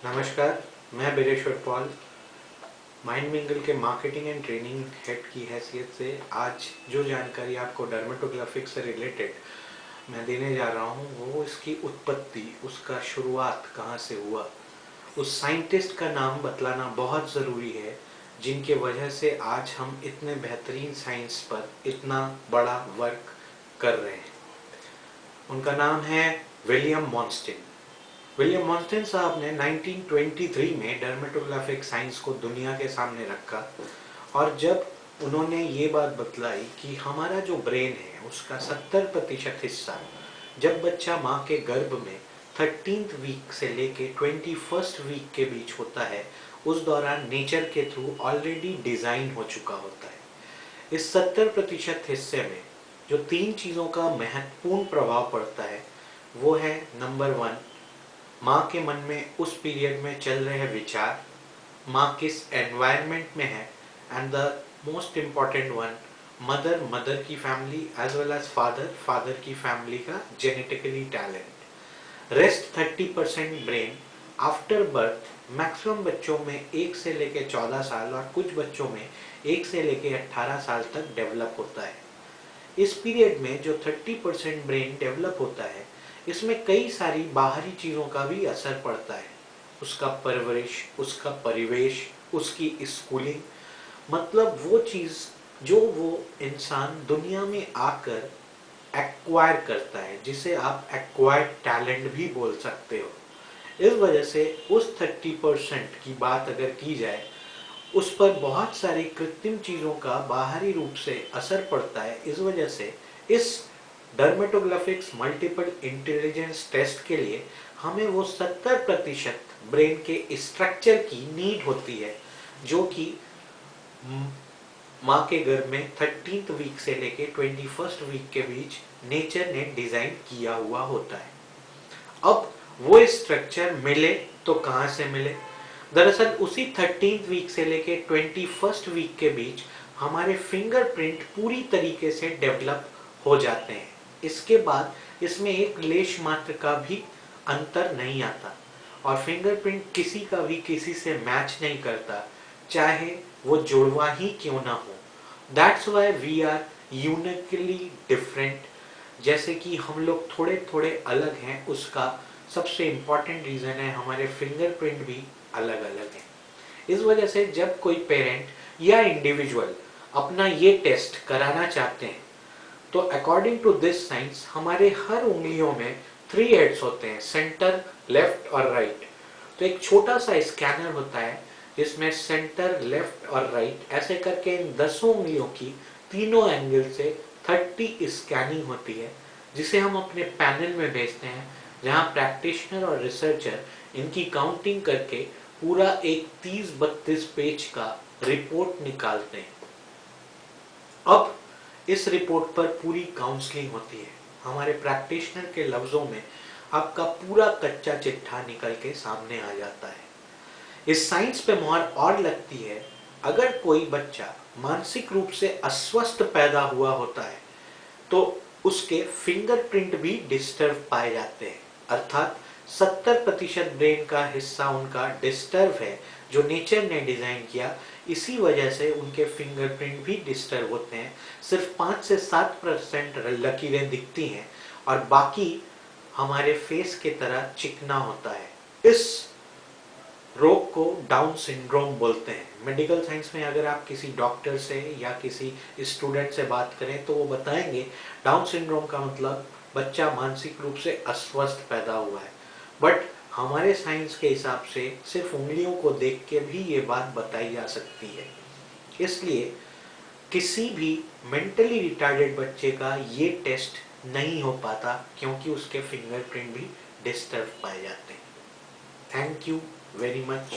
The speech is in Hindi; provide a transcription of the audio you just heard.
नमस्कार, मैं बिरेश्वर पॉल माइंड मिंगल के मार्केटिंग एंड ट्रेनिंग हेड की हैसियत से आज जो जानकारी आपको डर्मेटोग्राफिक से रिलेटेड मैं देने जा रहा हूँ वो इसकी उत्पत्ति, उसका शुरुआत कहाँ से हुआ, उस साइंटिस्ट का नाम बतलाना बहुत ज़रूरी है जिनके वजह से आज हम इतने बेहतरीन साइंस पर इतना बड़ा वर्क कर रहे हैं। उनका नाम है विलियम मॉन्स्टिन। विलियम मॉन्स्टिन साहब ने 1923 में डर्मेटोग्राफिक साइंस को दुनिया के सामने रखा और जब उन्होंने ये बात बतलाई कि हमारा जो ब्रेन है उसका 70% हिस्सा जब बच्चा माँ के गर्भ में 13th वीक से लेके 21st वीक के बीच होता है, उस दौरान नेचर के थ्रू ऑलरेडी डिज़ाइन हो चुका होता है। इस 70% हिस्से में जो 3 चीज़ों का महत्वपूर्ण प्रभाव पड़ता है वो है नंबर 1, माँ के मन में उस पीरियड में चल रहे विचार, माँ किस एनवायरनमेंट में है, and the most important one, mother की family as well as father की फैमिली का genetically talent. Rest 30% brain after birth maximum बच्चों में 1 से लेके 14 साल और कुछ बच्चों में 1 से लेके 18 साल तक डेवलप होता है। इस पीरियड में जो 30% ब्रेन डेवलप होता है, इसमें कई सारी बाहरी चीज़ों का भी असर पड़ता है। उसका परवरिश, उसका परिवेश, उसकी स्कूलिंग, मतलब वो चीज़ जो वो इंसान दुनिया में आकर एक्वायर करता है, जिसे आप एक्वायर्ड टैलेंट भी बोल सकते हो। इस वजह से उस 30% की बात अगर की जाए, उस पर बहुत सारी कृत्रिम चीज़ों का बाहरी रूप से असर पड़ता है। इस वजह से इस डर्मेटोग्राफिक्स मल्टीपल इंटेलिजेंस टेस्ट के लिए हमें वो 70% ब्रेन के स्ट्रक्चर की नीड होती है जो कि माँ के गर्भ में 13th वीक से लेके 21st वीक के बीच नेचर ने डिज़ाइन किया हुआ होता है। अब वो स्ट्रक्चर मिले तो कहाँ से मिले? दरअसल उसी 13th वीक से लेके 21st वीक के बीच हमारे फिंगरप्रिंट पूरी तरीके से डेवलप हो जाते हैं। इसके बाद इसमें एक लेश मात्र का भी अंतर नहीं आता और फिंगरप्रिंट किसी का भी किसी से मैच नहीं करता, चाहे वो जुड़वा ही क्यों ना हो। That's why we are uniquely different. जैसे कि हम लोग थोड़े थोड़े अलग हैं, उसका सबसे इम्पॉर्टेंट रीज़न है हमारे फिंगरप्रिंट भी अलग अलग है। इस वजह से जब कोई पेरेंट या इंडिविजुअल अपना ये टेस्ट कराना चाहते हैं तो अकॉर्डिंग टू दिस साइंस हमारे हर उंगलियों में 3 हेड्स होते हैं, सेंटर, लेफ्ट और राइट। तो एक छोटा सा स्कैनर होता है जिसमें सेंटर, लेफ्ट और राइट ऐसे करके इन 10 उंगलियों की तीनों एंगल से 30 स्कैनिंग होती है, जिसे हम अपने पैनल में भेजते हैं जहां प्रैक्टिशनर और रिसर्चर इनकी काउंटिंग करके पूरा एक 30-32 पेज का रिपोर्ट निकालते हैं। अब इस रिपोर्ट पर पूरी काउंसलिंग होती है। हमारे प्रैक्टिशनर के लफ्जों में आपका पूरा कच्चा चिट्ठा निकल के सामने आ जाता है। इस साइंस पे मोहर और लगती है, अगर कोई बच्चा मानसिक रूप से अस्वस्थ पैदा हुआ होता है तो उसके फिंगरप्रिंट भी डिस्टर्ब पाए जाते हैं, अर्थात 70% ब्रेन का हिस्सा उनका डिस्टर्ब है जो नेचर ने डिजाइन किया। इसी वजह से उनके फिंगरप्रिंट भी डिस्टर्ब होते हैं। सिर्फ 5 से 7% लकीरें दिखती हैं और बाकी हमारे फेस के तरह चिकना होता है। इस रोग को डाउन सिंड्रोम बोलते हैं। मेडिकल साइंस में अगर आप किसी डॉक्टर से या किसी स्टूडेंट से बात करें तो वो बताएंगे डाउन सिंड्रोम का मतलब बच्चा मानसिक रूप से अस्वस्थ पैदा हुआ है। बट हमारे साइंस के हिसाब से सिर्फ उंगलियों को देख के भी ये बात बताई जा सकती है। इसलिए किसी भी मेंटली रिटार्डेड बच्चे का ये टेस्ट नहीं हो पाता क्योंकि उसके फिंगरप्रिंट भी डिस्टर्ब पाए जाते हैं। Thank you very much.